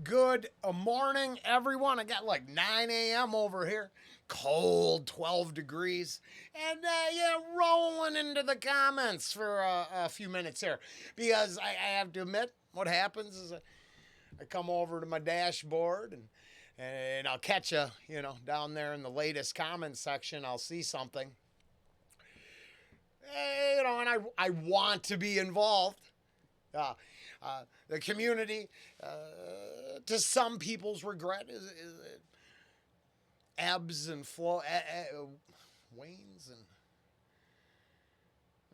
Good morning, everyone. I got like 9 a.m. over here. Cold, 12 degrees. And yeah, rolling into the comments for a few minutes here. Because I have to admit, what happens is I come over to my dashboard and I'll catch down there in the latest comments section. I'll see something. And I want to be involved. Uh, the community, to some people's regret, is ebbs and flow, wanes, and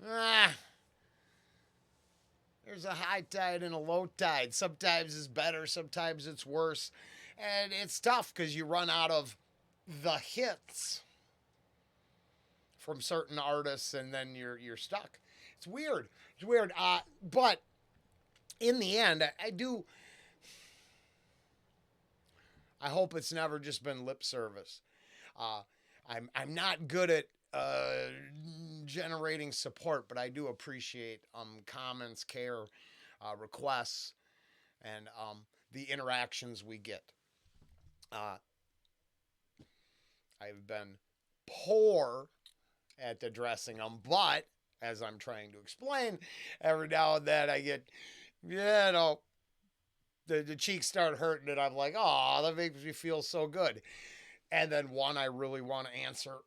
ah, there's a high tide and a low tide. Sometimes it's better, sometimes it's worse, and it's tough because you run out of the hits from certain artists, and then you're stuck. It's weird. It's weird. But in the end, I do. I hope it's never just been lip service. Uh, I'm not good at generating support, but I do appreciate comments, care, requests, and the interactions we get. Uh, I've been poor at addressing them, but as I'm trying to explain, every now and then I get, you know, the cheeks start hurting, and I'm like, oh, that makes me feel so good. And then one I really want to answer,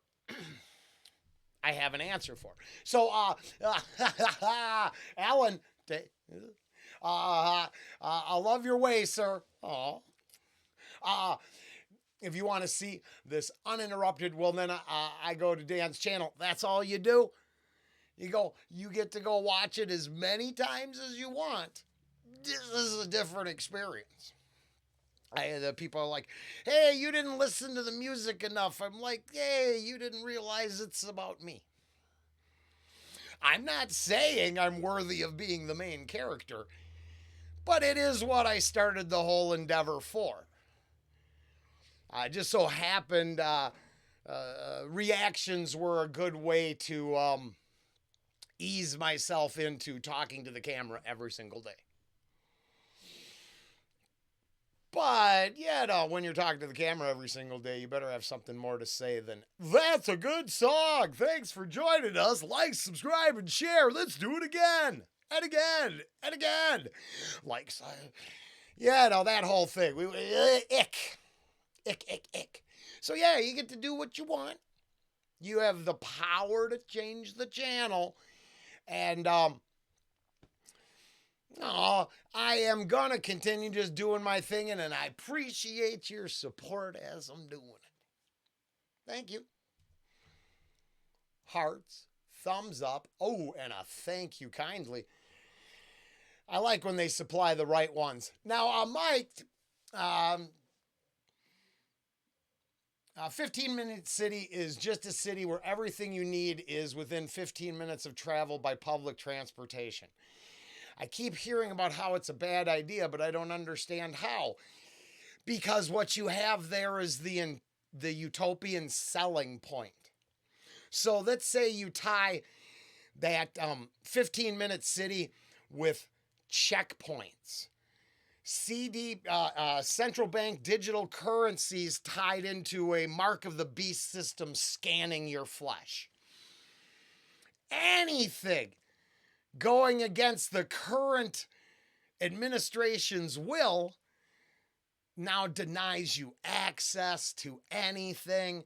I have an answer for. So, Alan, I love your way, sir. Oh, uh, if you want to see this uninterrupted, well, then I go to Dan's channel. That's all you do. You get to go watch it as many times as you want. This is a different experience. The people are like, hey, you didn't listen to the music enough. I'm like, hey, you didn't realize it's about me. I'm not saying I'm worthy of being the main character, but it is what I started the whole endeavor for. Just so happened reactions were a good way to ease myself into talking to the camera every single day. But, when you're talking to the camera every single day, you better have something more to say than, that's a good song. Thanks for joining us. Like, subscribe, and share. Let's do it again. And again. And again. Like, that whole thing. Ick. Ick, ick, ick. So, yeah, you get to do what you want. You have the power to change the channel. And, I am going to continue just doing my thing, and I appreciate your support as I'm doing it. Thank you. Hearts, thumbs up. Oh, and a thank you kindly. I like when they supply the right ones. Now, Mike, 15 Minute City is just a city where everything you need is within 15 minutes of travel by public transportation. I keep hearing about how it's a bad idea, but I don't understand how. Because what you have there is the utopian selling point. So let's say you tie that 15-minute city with checkpoints. Central bank digital currencies tied into a mark of the beast system scanning your flesh. Anything going against the current administration's will now denies you access to anything.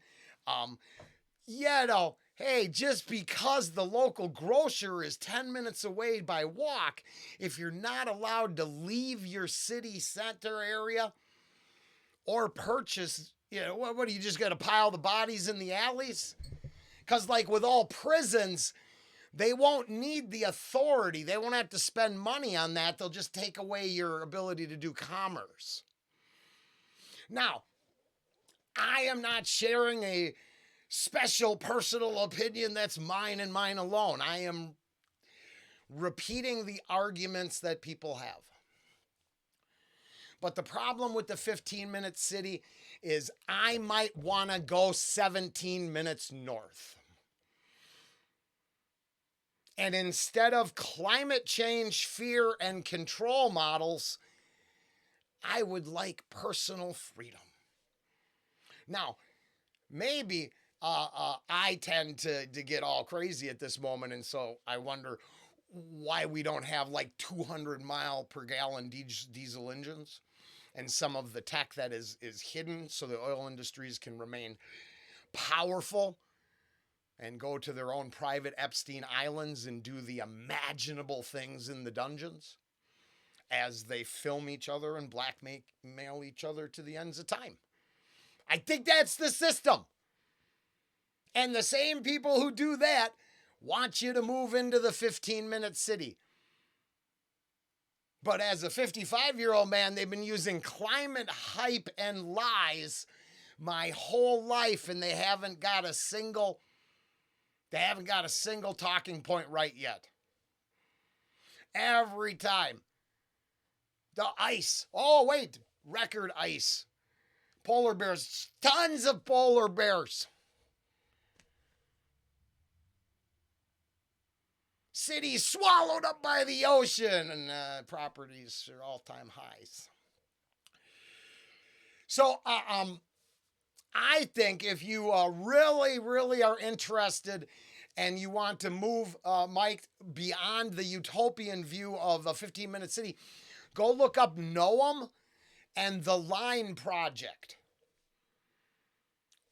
Hey, just because the local grocer is 10 minutes away by walk, if you're not allowed to leave your city center area or purchase, what do you just got to pile the bodies in the alleys? Because, like with all prisons, they won't need the authority. They won't have to spend money on that. They'll just take away your ability to do commerce. Now, I am not sharing a special personal opinion that's mine and mine alone. I am repeating the arguments that people have. But the problem with the 15-minute city is I might want to go 17 minutes north. And instead of climate change fear and control models, I would like personal freedom. Now, maybe I tend to get all crazy at this moment, and so I wonder why we don't have like 200 mile per gallon diesel engines and some of the tech that is hidden so the oil industries can remain powerful and go to their own private Epstein Islands and do the imaginable things in the dungeons as they film each other and blackmail each other to the ends of time. I think that's the system. And the same people who do that want you to move into the 15-minute city. But as a 55-year-old man, they've been using climate hype and lies my whole life, and they haven't got a single talking point right yet. Every time. The ice. Oh, wait. Record ice. Polar bears. Tons of polar bears. Cities swallowed up by the ocean, and properties are all-time highs. So, I think if you really, really are interested and you want to move, Mike, beyond the utopian view of a 15-minute city, go look up Noam and the Line Project.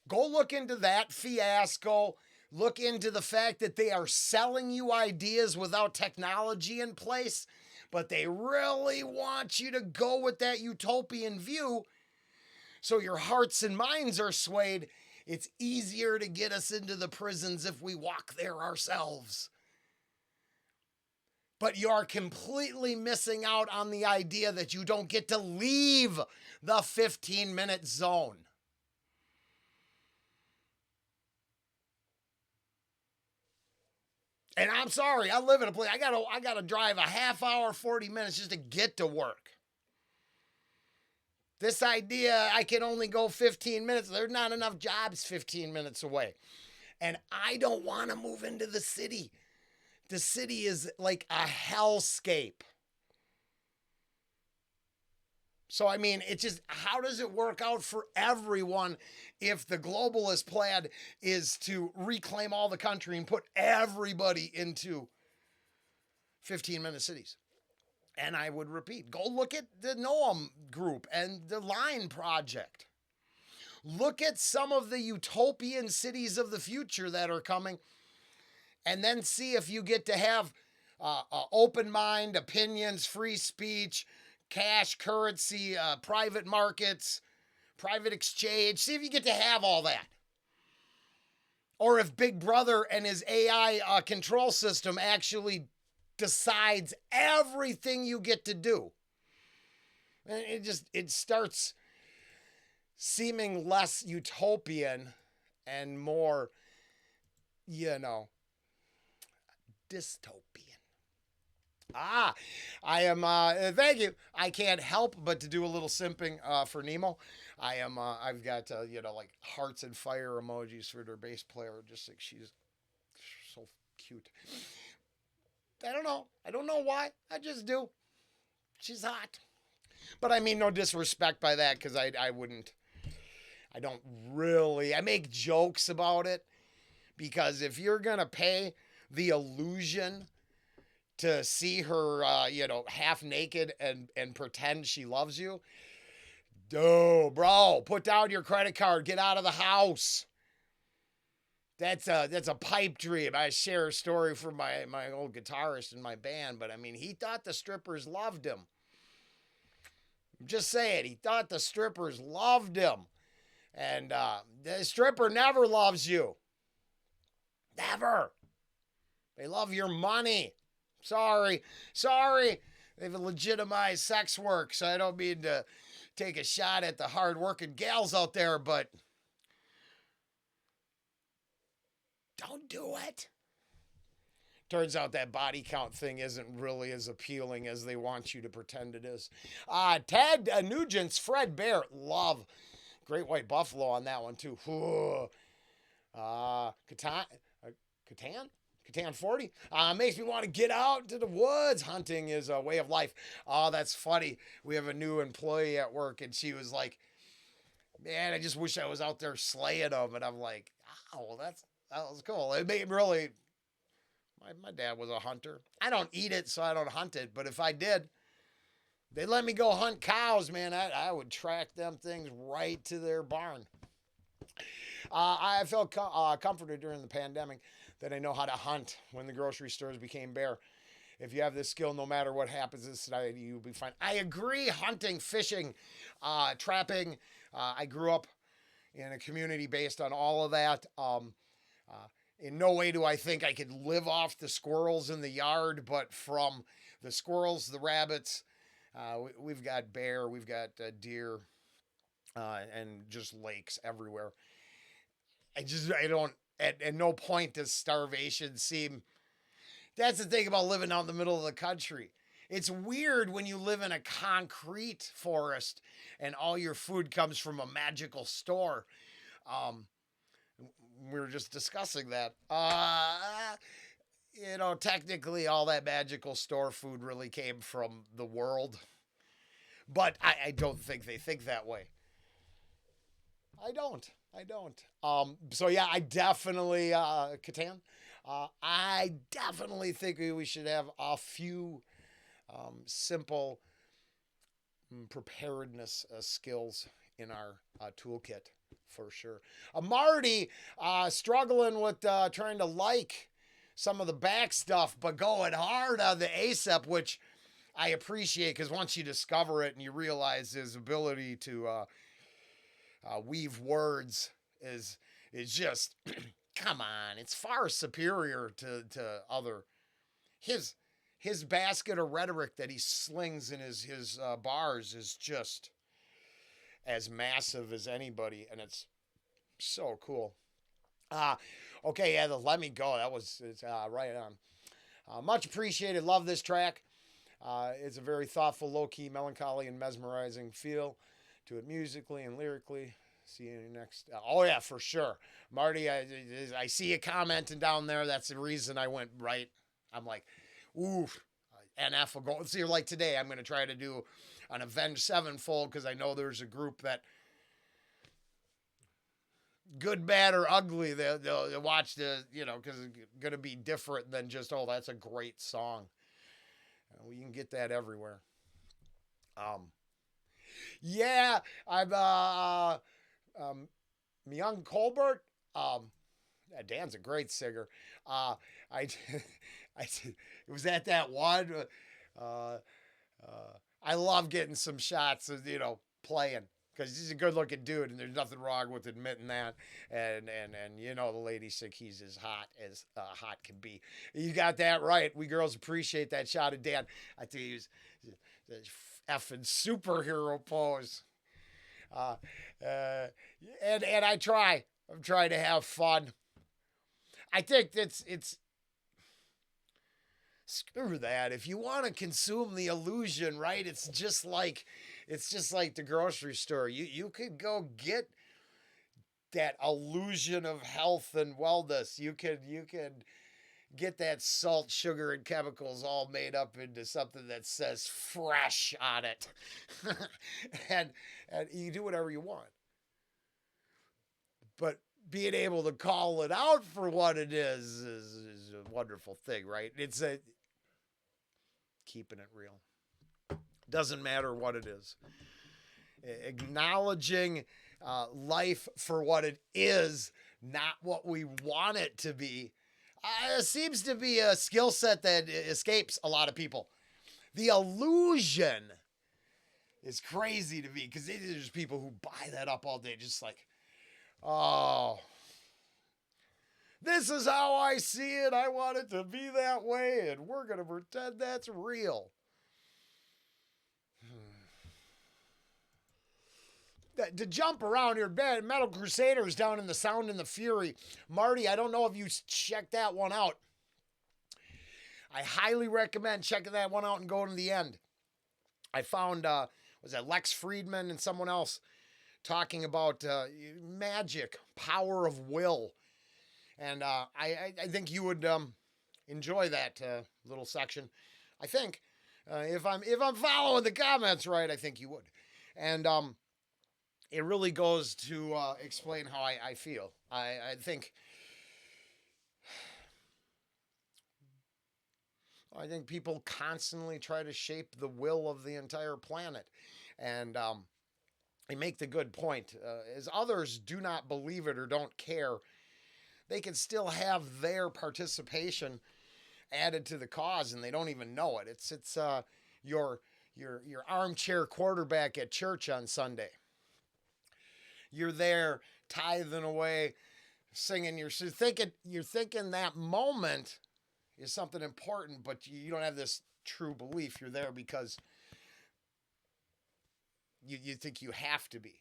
Go look into that fiasco. Look into the fact that they are selling you ideas without technology in place, but they really want you to go with that utopian view so your hearts and minds are swayed. It's easier to get us into the prisons if we walk there ourselves. But you are completely missing out on the idea that you don't get to leave the 15-minute zone. And I'm sorry, I live in a place, I gotta drive a half hour, 40 minutes just to get to work. This idea I can only go 15 minutes, there's not enough jobs 15 minutes away. And I don't want to move into the city. The city is like a hellscape. So, I mean, it's just, how does it work out for everyone if the globalist plan is to reclaim all the country and put everybody into 15-minute cities? And I would repeat, go look at the Noam group and the Line Project. Look at some of the utopian cities of the future that are coming, and then see if you get to have open mind, opinions, free speech, cash, currency, private markets, private exchange. See if you get to have all that. Or if Big Brother and his AI control system actually decides everything you get to do. And it starts seeming less utopian and more, dystopian. I am, thank you. I can't help but to do a little simping for Nemo. I've got, like hearts and fire emojis for their bass player, just like she's so cute. I don't know why. I just do. She's hot. But I mean no disrespect by that, because I make jokes about it, because if you're going to pay the illusion to see her, half naked and pretend she loves you, bro, put down your credit card, get out of the house. That's a pipe dream. I share a story from my old guitarist in my band, but I mean, he thought the strippers loved him. I'm just saying, he thought the strippers loved him. And the stripper never loves you. Never. They love your money. Sorry. They've legitimized sex work, so I don't mean to take a shot at the hard-working gals out there, but don't do it. Turns out that body count thing isn't really as appealing as they want you to pretend it is. Ted Nugent's Fred Bear, love. Great White Buffalo on that one, too. Catan? Catan 40 makes me want to get out to the woods. Hunting is a way of life. Oh, that's funny. We have a new employee at work, and she was like, man, I just wish I was out there slaying them. And I'm like, oh, well, that was cool. It made really, my dad was a hunter. I don't eat it, so I don't hunt it. But if I did, they let me go hunt cows, man. I would track them things right to their barn. I felt comforted during the pandemic that I know how to hunt when the grocery stores became bare. If you have this skill, no matter what happens in society, you'll be fine. I agree. Hunting, fishing, trapping. I grew up in a community based on all of that. In no way do I think I could live off the squirrels in the yard, but from the squirrels, the rabbits, we've got bear, we've got deer, and just lakes everywhere. I don't, at no point does starvation seem. That's the thing about living out in the middle of the country. It's weird when you live in a concrete forest and all your food comes from a magical store. Um, we were just discussing that. Technically, all that magical store food really came from the world, but I don't think they think that way. I don't. I don't. So yeah, I definitely Catan. I definitely think we should have a few simple preparedness skills in our toolkit for sure. Marty struggling with trying to like some of the back stuff, but going hard on the ASAP, which I appreciate because once you discover it and you realize his ability to weave words is just come on, it's far superior to other his basket of rhetoric that he slings in his bars is just as massive as anybody, and it's so cool. Okay, yeah, the Let Me Go, that was right on. Much appreciated. Love this track. It's a very thoughtful, low-key, melancholy, and mesmerizing feel to it musically and lyrically. See you next. Oh, yeah, for sure. Marty, I see you commenting down there. That's the reason I went right. I'm like, ooh, NF will go. See, like today, I'm going to try to do an Avenged Sevenfold because I know there's a group that, good, bad, or ugly, they'll watch the, because it's going to be different than just, oh, that's a great song. We can get that everywhere. Yeah, I'm, Young Colbert. Dan's a great singer. I, it was at that one. Uh, I love getting some shots of playing because he's a good-looking dude, and there's nothing wrong with admitting that. And the ladies think he's as hot can be. You got that right. We girls appreciate that shot of Dan. I think he was the effing superhero pose. And I try. I'm trying to have fun. I think it's screw that. If you want to consume the illusion, right? It's just like the grocery store. You could go get that illusion of health and wellness. You could get that salt, sugar, and chemicals all made up into something that says fresh on it. and you do whatever you want. But being able to call it out for what it is a wonderful thing, right? It's keeping it real. Doesn't matter what it is. Acknowledging life for what it is, not what we want it to be, seems to be a skill set that escapes a lot of people. The illusion is crazy to me because there's people who buy that up all day, just like, oh, this is how I see it. I want it to be that way, and we're going to pretend that's real. To jump around here, Metal Crusaders down in the Sound and the Fury. Marty, I don't know if you checked that one out. I highly recommend checking that one out and going to the end. I found, was that Lex Friedman and someone else talking about magic, power of will. And I think you would enjoy that little section. I think if I'm following the comments right, I think you would. And it really goes to explain how I feel. I think people constantly try to shape the will of the entire planet, and they make the good point. As others do not believe it or don't care, they can still have their participation added to the cause, and they don't even know it. It's your your armchair quarterback at church on Sunday. You're there tithing away, singing. You're thinking that moment is something important, but you don't have this true belief. You're there because you think you have to be.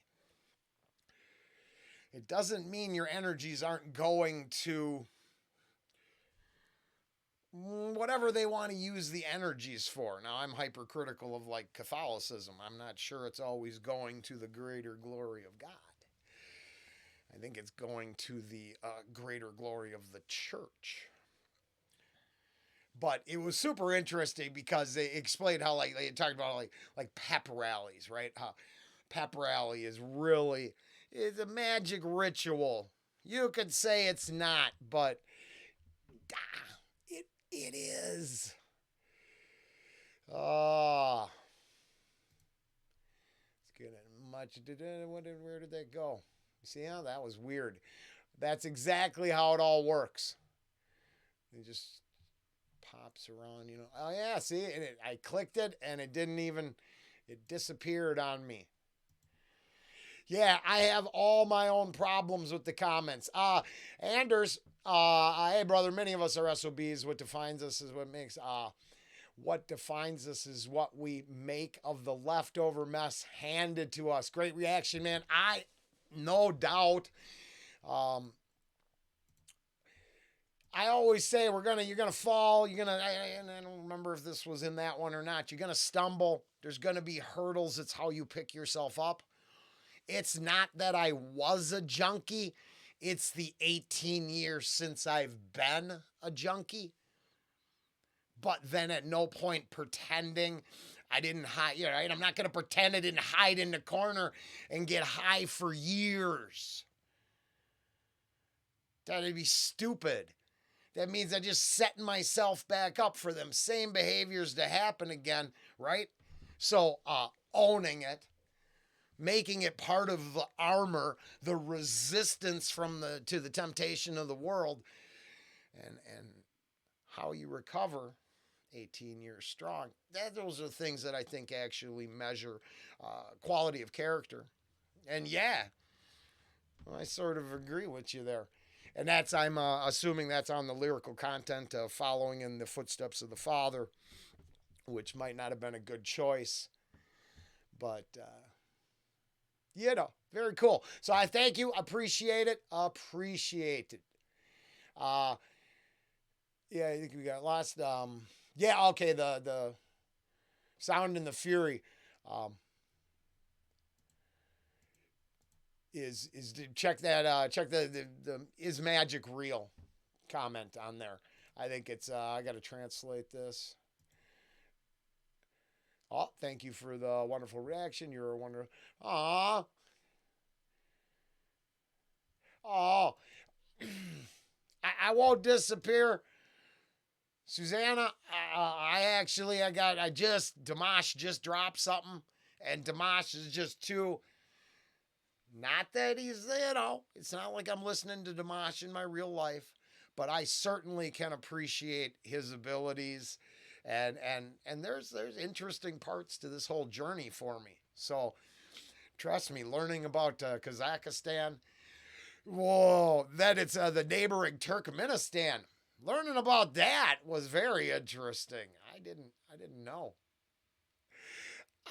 It doesn't mean your energies aren't going to whatever they want to use the energies for. Now, I'm hypercritical of like Catholicism. I'm not sure it's always going to the greater glory of God. I think it's going to the greater glory of the church. But it was super interesting because they explained how like they talked about like pep rallies, right? How pep rally is a magic ritual. You could say it's not, but it is. Oh, it's good. Where did that go? You see how that was weird? That's exactly how it all works. It just pops around, you know. Oh yeah, see, I clicked it and it didn't even. It disappeared on me. Yeah, I have all my own problems with the comments. Anders, hey brother, many of us are SOBs. What defines us is what we make of the leftover mess handed to us. Great reaction, man. No doubt. Um, I always say you're gonna fall. I don't remember if this was in that one or not. You're gonna stumble. There's gonna be hurdles. It's how you pick yourself up. It's not that I was a junkie. It's the 18 years since I've been a junkie. But then at no point pretending I didn't hide, right? I'm not going to pretend I didn't hide in the corner and get high for years. That'd be stupid. That means I just setting myself back up for them same behaviors to happen again, right? So owning it, making it part of the armor, the resistance to the temptation of the world, and how you recover 18 years strong. Those are things that I think actually measure quality of character. And yeah, I sort of agree with you there. And I'm assuming that's on the lyrical content of following in the footsteps of the Father, which might not have been a good choice. But, very cool. So I thank you. Appreciate it. Appreciate it. Yeah, I think we got lost. Yeah, okay, the Sound and the Fury is to check that check the is magic real comment on there. I think it's I got to translate this. Oh, thank you for the wonderful reaction. You're a wonderful. Aw. Oh. I won't disappear. Susanna, Dimash just dropped something, and Dimash is just too. Not that it's not like I'm listening to Dimash in my real life, but I certainly can appreciate his abilities, and there's interesting parts to this whole journey for me. So trust me, learning about Kazakhstan, whoa, that it's the neighboring Turkmenistan. Learning about that was very interesting. I didn't know.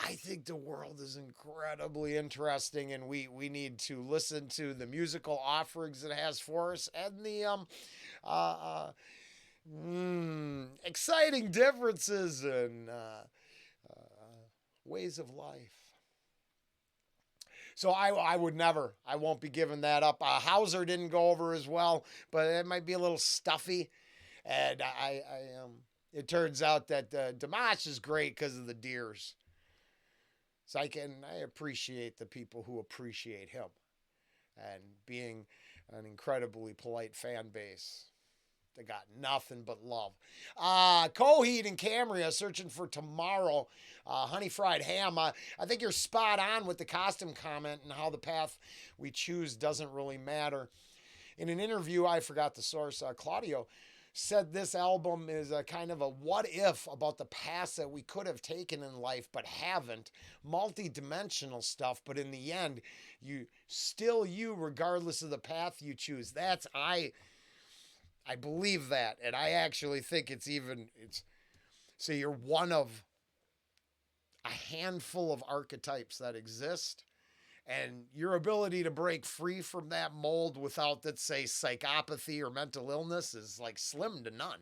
I think the world is incredibly interesting, and we need to listen to the musical offerings it has for us and the uh, uh, exciting differences and ways of life. So I won't be giving that up. Hauser didn't go over as well, but it might be a little stuffy. And it turns out that Dimash is great because of the deers. So I appreciate the people who appreciate him and being an incredibly polite fan base. They got nothing but love. Coheed and Camry searching for tomorrow. Honey fried ham. I think you're spot on with the costume comment and how the path we choose doesn't really matter. In an interview, I forgot the source, Claudio said this album is a kind of a what if about the paths that we could have taken in life but haven't. Multi-dimensional stuff, but in the end, you still you regardless of the path you choose. I believe that, and I actually think it's so you're one of a handful of archetypes that exist, and your ability to break free from that mold without, let's say, psychopathy or mental illness is like slim to none.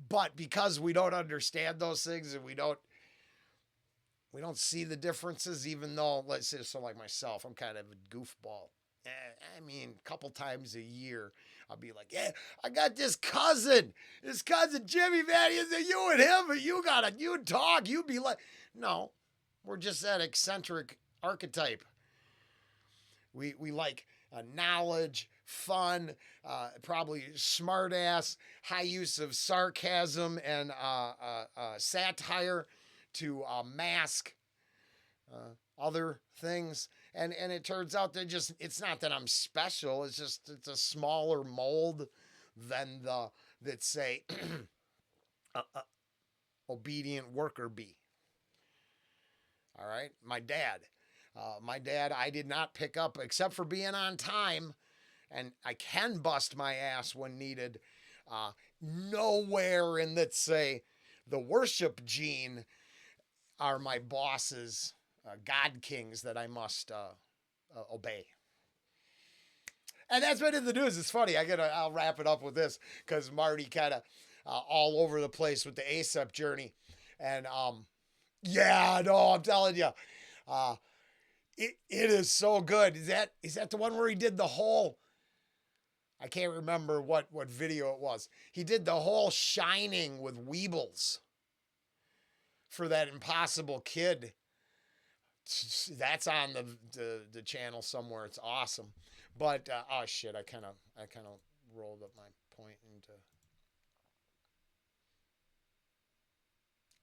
But because we don't understand those things and we don't see the differences, even though, let's say, so like myself, I'm kind of a goofball. I mean, a couple times a year, I'll be like, yeah, I got this cousin Jimmy, man, is it you and him? You'd talk, you'd be like, no, we're just that eccentric archetype. We like knowledge, fun, probably smart ass, high use of sarcasm and satire to mask other things. And it turns out that it's not that I'm special. It's a smaller mold than that say obedient worker bee. All right, my dad, I did not pick up except for being on time, and I can bust my ass when needed. Nowhere in, let's say, the worship gene are my bosses. God kings that I must obey. And that's been in the news. It's funny. I'll wrap it up with this because Marty kind of all over the place with the ASAP journey. And yeah, no, I'm telling you, it is so good. Is that the one where he did the whole? I can't remember what video it was. He did the whole Shining with Weebles for that Impossible Kid. That's on the channel somewhere. It's awesome. But oh shit, I kind of rolled up my point into.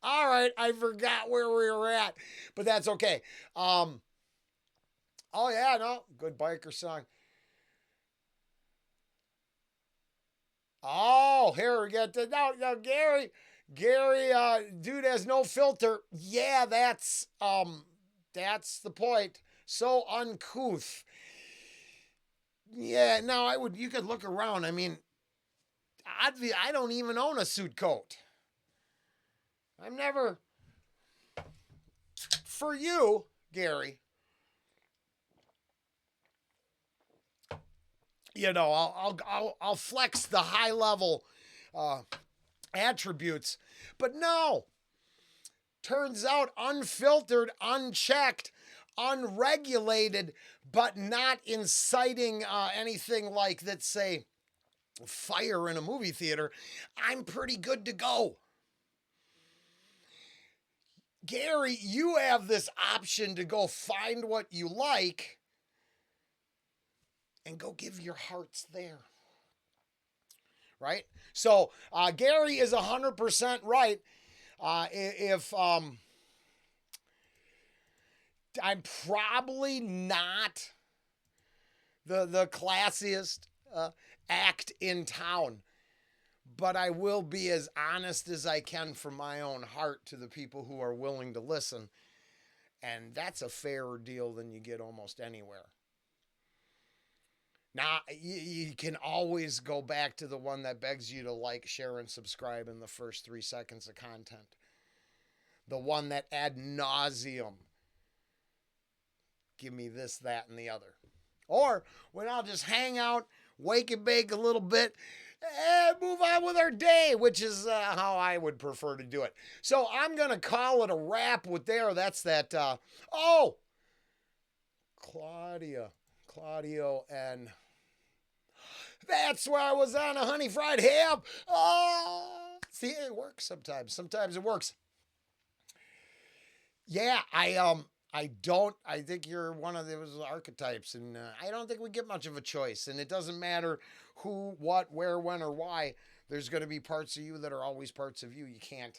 All right, I forgot where we were at, but that's okay. Oh yeah, no, good biker song. Oh, here we get to no Gary, dude has no filter. Yeah, that's the point. So uncouth. Yeah, no, you could look around. I mean, I don't even own a suit coat. I've never, for you, Gary, you know, I'll flex the high level attributes, but no. Turns out unfiltered, unchecked, unregulated, but not inciting anything like, let's say, fire in a movie theater, I'm pretty good to go. Gary, you have this option to go find what you like and go give your hearts there. Right? So Gary is 100% right. If I'm probably not the classiest act in town, but I will be as honest as I can from my own heart to the people who are willing to listen, and that's a fairer deal than you get almost anywhere. Now, you can always go back to the one that begs you to like, share, and subscribe in the first 3 seconds of content. The one that ad nauseum, give me this, that, and the other. Or when I'll just hang out, wake and bake a little bit, and move on with our day, which is how I would prefer to do it. So I'm going to call it a wrap with there. That's that. Claudio, and That's where I was on a honey fried ham. Oh, see, it works sometimes. Sometimes it works. Yeah, I don't. I think you're one of those archetypes, and I don't think we get much of a choice. And it doesn't matter who, what, where, when, or why. There's going to be parts of you that are always parts of you. You can't.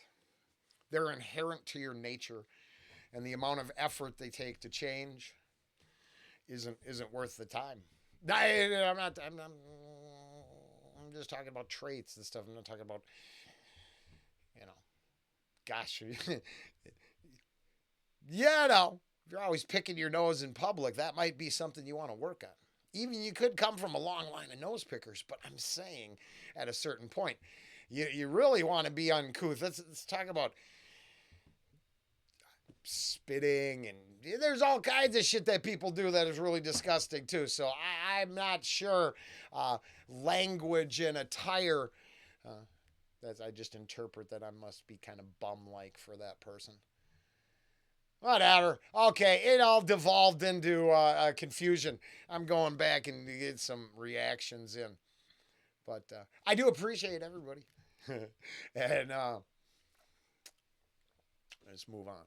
They're inherent to your nature, and the amount of effort they take to change isn't worth the time. I'm not. I'm just talking about traits and stuff. I'm not talking about, you know. Gosh, yeah, no. If you're always picking your nose in public, that might be something you want to work on. Even you could come from a long line of nose pickers, but I'm saying at a certain point, you really want to be uncouth. Let's talk about spitting, and there's all kinds of shit that people do that is really disgusting too. So I'm not sure language and attire. That I just interpret that I must be kind of bum like for that person. Whatever. Okay, it all devolved into confusion. I'm going back and get some reactions in, but I do appreciate everybody, and let's move on.